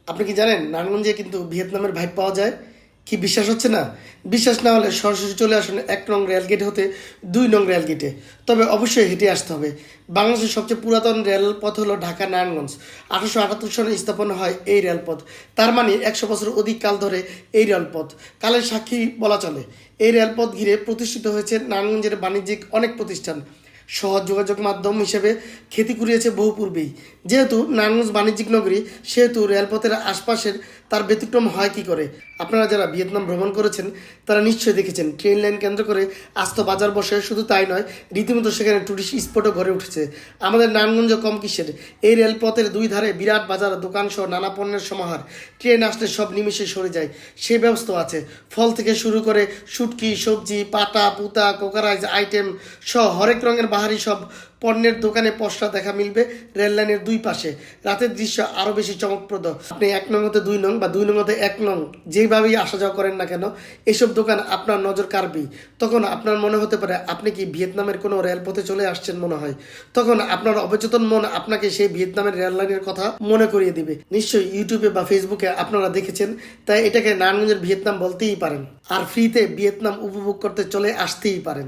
আপনি কি জানেন নারায়ণগঞ্জে কিন্তু ভিয়েতনামের ভাইব পাওয়া যায়? কি বিশ্বাস হচ্ছে না? বিশ্বাস না হলে সরাসরি চলে আসুন 1 নং রেলগেট হতে 2 নং রেলগেটে। তবে অবশ্যই হেঁটে আসতে হবে। বাংলাদেশের সবচেয়ে পুরাতন রেলপথ হলো ঢাকা নারায়ণগঞ্জ। 1878 সালে স্থাপন হয় এই রেলপথ। তার মানে 100 বছর অধিক কাল ধরে এই রেলপথ কালের সাক্ষী বলা চলে। এই রেলপথ ঘিরে প্রতিষ্ঠিত হয়েছে নারায়ণগঞ্জের বাণিজ্যিক অনেক প্রতিষ্ঠান। সহজ যোগাযোগ মাধ্যম হিসেবে খ্যাতি কুড়িয়েছে বহু পূর্বেই। যেহেতু নারায়ণগঞ্জ বাণিজ্যিক নগরী, সেহেতু রেলপথের আশপাশের তার ব্যতিক্রম হয় কি করে? আপনারা যারা ভিয়েতনাম ভ্রমণ করেছেন তারা নিশ্চয়ই দেখেছেন ট্রেন লাইন কেন্দ্র করে আস্ত বাজার বসে। শুধু তাই নয়, রীতিমতো সেখানে টুরিস্ট স্পটও গড়ে উঠেছে। আমাদের নারায়ণগঞ্জ কম কিসের, এই রেলপথের দুই ধারে বিরাট বাজার, দোকান সহ নানা পণ্যের সমাহার। ট্রেন আসলে সব নিমেষে সরে যায়, সেই ব্যবস্থা আছে। ফল থেকে শুরু করে শুটকি, সবজি, পাতা পুতা, কোকারাইজ আইটেম সহ হরেক রঙের বাহারি সব পণ্যের দোকানে পসরা দেখা মিলবে রেল লাইনের দুই পাশে। রাতের দৃশ্য আরও বেশি চমকপ্রদ। আপনি 1 নং হতে 2 নং বা 2 নং হতে 1 নং যেভাবেই আসা যাওয়া করেন না কেন, এসব দোকান আপনার নজর কাড়বেই। তখন আপনার মনে হতে পারে আপনি কি ভিয়েতনামের কোনো রেলপথে চলে আসছেন মনে হয়। তখন আপনার অবচেতন মন আপনাকে সেই ভিয়েতনামের রেল লাইনের কথা মনে করিয়ে দিবে। নিশ্চয়ই ইউটিউবে বা ফেসবুকে আপনারা দেখেছেন, তাই এটাকে নারায়ণগঞ্জের ভিয়েতনাম বলতেই পারেন। আর ফ্রিতে ভিয়েতনাম উপভোগ করতে চলে আসতেই পারেন।